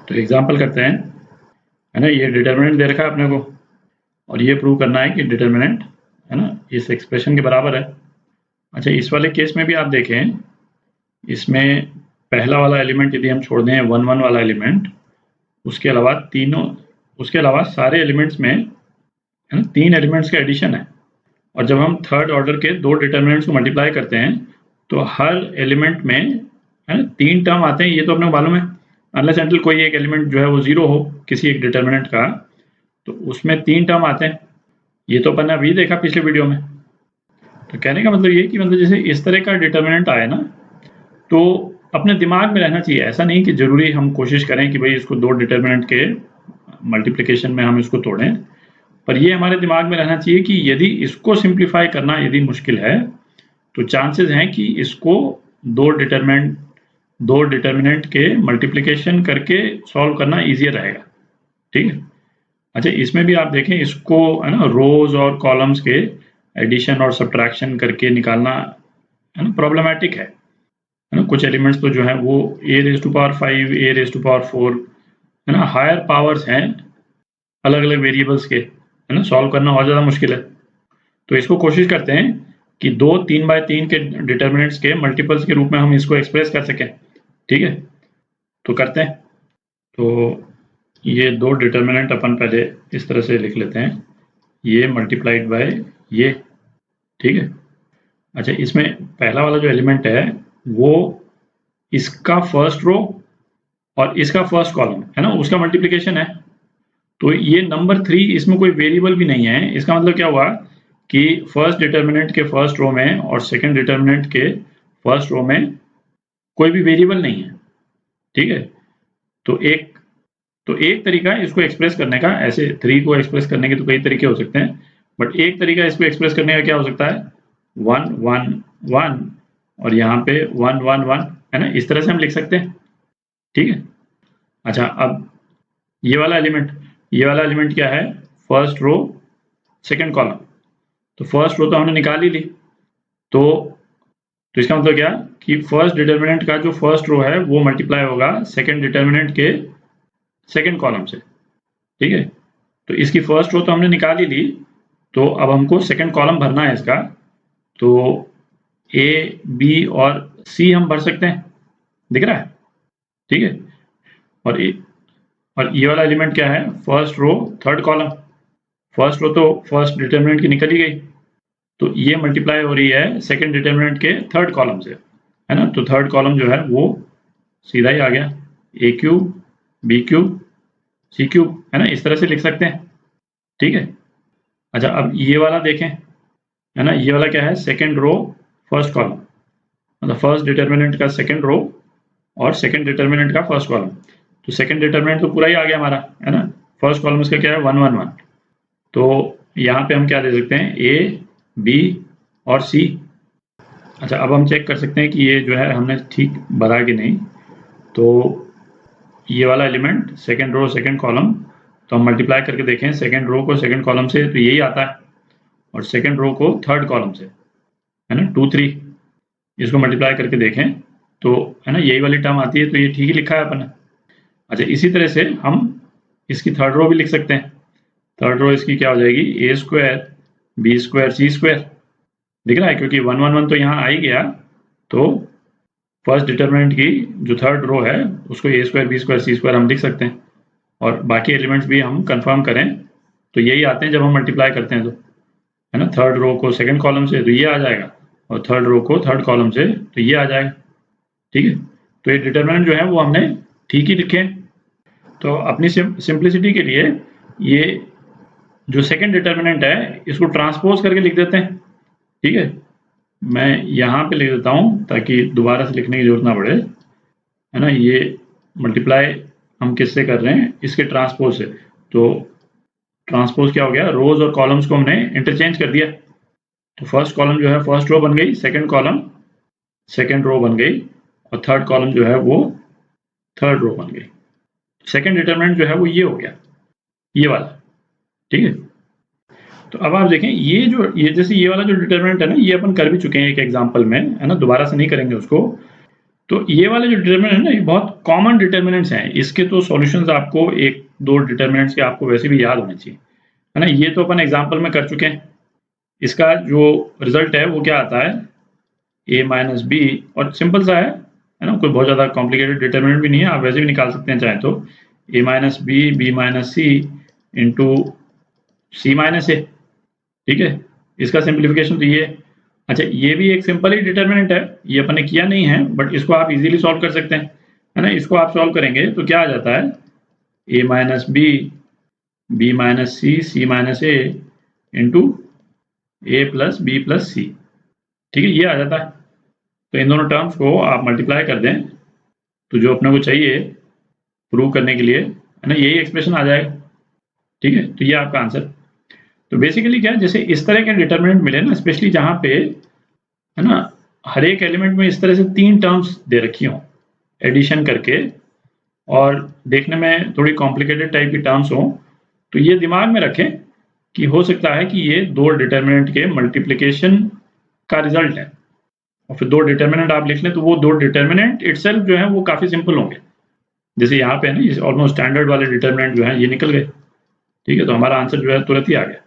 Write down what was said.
तो एग्जाम्पल करते हैं, है ना। ये डिटर्मिनेंट दे रखा है अपने को और ये प्रूव करना है कि डिटर्मिनेंट, है ना, इस एक्सप्रेशन के बराबर है। अच्छा, इस वाले केस में भी आप देखें, इसमें पहला वाला एलिमेंट यदि हम छोड़ दें 1 1 वाला एलिमेंट, उसके अलावा सारे एलिमेंट्स में, है ना, 3 एलिमेंट्स का एडिशन है। और जब हम थर्ड ऑर्डर के 2 डिटर्मिनेंट्स को मल्टीप्लाई करते हैं तो हर एलिमेंट में, है ना, 3 टर्म आते हैं। ये तो अपने को मालूम है, अनलेस अनटिल कोई एक एलिमेंट जो है वो 0 हो किसी एक डिटर्मिनेंट का, तो उसमें 3 टर्म आते हैं। ये तो अपन ने अभी देखा पिछले वीडियो में। तो कहने का मतलब ये कि मतलब जैसे इस तरह का डिटर्मिनेंट आए ना, तो अपने दिमाग में रहना चाहिए। ऐसा नहीं कि जरूरी हम कोशिश करें कि भाई इसको 2 डिटर्मिनेंट के मल्टीप्लिकेशन में हम इसको तोड़ें, पर ये हमारे दिमाग में रहना चाहिए कि यदि इसको सिंप्लीफाई करना यदि मुश्किल है, तो चांसेस हैं कि इसको 2 डिटर्मिनेंट के मल्टीप्लिकेशन करके सॉल्व करना ईजियर रहेगा। ठीक है। अच्छा, इसमें भी आप देखें, इसको, है ना, रोज और कॉलम्स के एडिशन और सब्ट्रैक्शन करके निकालना, है ना, प्रॉब्लमेटिक है ना। कुछ एलिमेंट्स तो जो है वो a⁵, a⁴, है ना, हायर पावर्स हैं अलग अलग वेरिएबल्स के, है ना, सॉल्व करना और ज़्यादा मुश्किल है। तो इसको कोशिश करते हैं कि 2 3×3 के डिटर्मिनेंट्स के मल्टीपल्स के रूप में हम इसको एक्सप्रेस कर सकें। ठीक है, तो करते हैं। तो ये 2 डिटर्मिनेंट अपन पहले इस तरह से लिख लेते हैं, ये मल्टीप्लाइड बाय ये। ठीक है। अच्छा, इसमें पहला वाला जो एलिमेंट है वो इसका फर्स्ट रो और इसका फर्स्ट कॉलम, है ना, उसका मल्टीप्लिकेशन है। तो ये नंबर 3, इसमें कोई वेरिएबल भी नहीं है। इसका मतलब क्या हुआ कि फर्स्ट डिटर्मिनेंट के फर्स्ट रो में और सेकंड डिटर्मिनेंट के फर्स्ट रो में कोई भी वेरिएबल नहीं है। ठीक है। तो एक तरीका है इसको एक्सप्रेस करने का। ऐसे 3 को एक्सप्रेस करने के तो कई तरीके हो सकते हैं, बट एक तरीका इसको एक्सप्रेस करने का क्या हो सकता है, 1 1 1 और यहाँ पे 1 1 1, है ना, इस तरह से हम लिख सकते हैं। ठीक है। अच्छा, अब ये वाला एलिमेंट क्या है, फर्स्ट रो सेकंड कॉलम। तो फर्स्ट रो तो हमने निकाल ही ली। तो इसका मतलब क्या कि फर्स्ट डिटर्मिनेंट का जो फर्स्ट रो है वो मल्टीप्लाई होगा सेकंड डिटर्मिनेंट के सेकंड कॉलम से। ठीक है। तो इसकी फर्स्ट रो तो हमने निकाल ही ली, तो अब हमको सेकंड कॉलम भरना है इसका। तो ए बी और सी हम भर सकते हैं, दिख रहा है। ठीक है। और ये वाला एलिमेंट क्या है, first row third column. First row तो फर्स्ट डिटर्मिनेंट की निकल ही गई, तो ये मल्टीप्लाई हो रही है सेकंड डिटर्मिनेंट के थर्ड कॉलम से, है ना। तो थर्ड कॉलम जो है वो सीधा ही आ गया, a³ b³ c³, है ना, इस तरह से लिख सकते हैं। ठीक है। अच्छा, अब ये वाला देखें, है ना, ये वाला क्या है, सेकंड रो फर्स्ट कॉलम, मतलब फर्स्ट डिटर्मिनेंट का सेकंड रो और सेकंड डिटर्मिनेंट का फर्स्ट कॉलम। तो सेकंड डिटर्मिनेंट तो पूरा ही आ गया हमारा, है ना। फर्स्ट कॉलम इसका क्या है, 1 1 1। तो यहाँ पे हम क्या दे सकते हैं, ए बी और सी। अच्छा, अब हम चेक कर सकते हैं कि ये जो है हमने ठीक भरा कि नहीं। तो ये वाला element second row second column, तो हम मल्टीप्लाई करके देखें सेकंड रो को सेकंड कॉलम से, तो यही आता है, और सेकंड रो को थर्ड कॉलम से, है ना, 2 3। इसको मल्टीप्लाई करके देखें तो, है ना, यही वाली टर्म आती है, तो ये ठीक ही लिखा है अपन ने। अच्छा, इसी तरह से हम इसकी थर्ड रो भी लिख सकते हैं। थर्ड रो इसकी क्या हो जाएगी, a² b² c², दिख रहा है, क्योंकि 1 1 1 तो यहाँ आ ही गया। तो फर्स्ट डिटर्मिनेंट की जो थर्ड रो है उसको a² b² c² हम लिख सकते हैं, और बाकी एलिमेंट्स भी हम कंफर्म करें तो यही आते हैं जब हम मल्टीप्लाई करते हैं, तो, है ना, थर्ड रो को सेकंड कॉलम से तो ये आ जाएगा, और थर्ड रो को थर्ड कॉलम से तो ये आ जाएगा। ठीक है। तो ये डिटर्मिनेंट जो है वो हमने ठीक ही लिखे। तो अपनी सिंप्लिसिटी के लिए ये जो सेकंड डिटर्मिनेंट है इसको ट्रांसपोज करके लिख देते हैं। ठीक है। मैं यहाँ पे लिख देता हूँ ताकि दोबारा से लिखने की जरूरत ना पड़े, है ना। ये मल्टीप्लाई हम किससे कर रहे हैं, इसके ट्रांसपोज से। तो ट्रांसपोज क्या हो गया, रोज और कॉलम्स को हमने इंटरचेंज कर दिया। तो फर्स्ट कॉलम जो है फर्स्ट रो बन गई, सेकंड कॉलम सेकंड रो बन गई, और थर्ड कॉलम जो है वो थर्ड रो बन गई। सेकंड डिटर्मिनेंट जो है वो ये हो गया, ये वाला। ठीक है। तो अब आप देखें, ये जैसे ये वाला जो डिटर्मिनेंट है ना, ये अपन कर भी चुके हैं एक एग्जांपल में, है ना, दोबारा से नहीं करेंगे उसको। तो ये वाले जो डिटर्मिनेंट है ना, ये बहुत कॉमन डिटर्मिनेंट्स हैं। इसके तो सॉल्यूशंस आपको एक दो डिटर्मिनेंट्स के आपको वैसे भी याद होने चाहिए, है ना। ये तो अपन एग्जांपल में कर चुके हैं। इसका जो रिजल्ट है वो क्या आता है, a माइनस बी, और सिंपल सा है ना, कोई बहुत ज़्यादा कॉम्प्लिकेटेड डिटर्मिनेंट भी नहीं है, आप वैसे भी निकाल सकते हैं चाहे तो। a minus B, B minus C into C minus A, ठीक है। इसका सिंप्लीफिकेशन तो ये। अच्छा, ये भी एक सिंपल ही डिटर्मिनेंट है, ये अपन ने किया नहीं है, बट इसको आप इजीली सॉल्व कर सकते हैं, है ना। इसको आप सॉल्व करेंगे तो क्या आ जाता है, a minus B, B minus C, C minus A into A plus B plus C, ठीक है, ये आ जाता है। तो इन दोनों टर्म्स को आप मल्टीप्लाई कर दें तो जो अपने को चाहिए प्रूव करने के लिए, है ना, यही एक्सप्रेशन आ जाएगा, ठीक है। तो ये आपका आंसर। तो बेसिकली क्या है, जैसे इस तरह के डिटर्मिनेंट मिले ना, स्पेशली जहाँ पे, है ना, हर एक एलिमेंट में इस तरह से 3 टर्म्स दे रखी हों एडिशन करके, और देखने में थोड़ी कॉम्प्लिकेटेड टाइप की टर्म्स हों, तो ये दिमाग में रखें कि हो सकता है कि ये 2 डिटर्मिनेंट के मल्टीप्लिकेशन का रिजल्ट है। और फिर 2 डिटर्मिनेंट आप लिख लें तो वो 2 डिटर्मिनेंट इटसेल्फ जो है वो काफ़ी सिंपल होंगे। जैसे यहाँ पे है ना, ऑलमोस्ट स्टैंडर्ड वाले डिटर्मिनेंट जो है ये निकल गए, ठीक है। तो हमारा आंसर जो है तुरंत ही आ गया।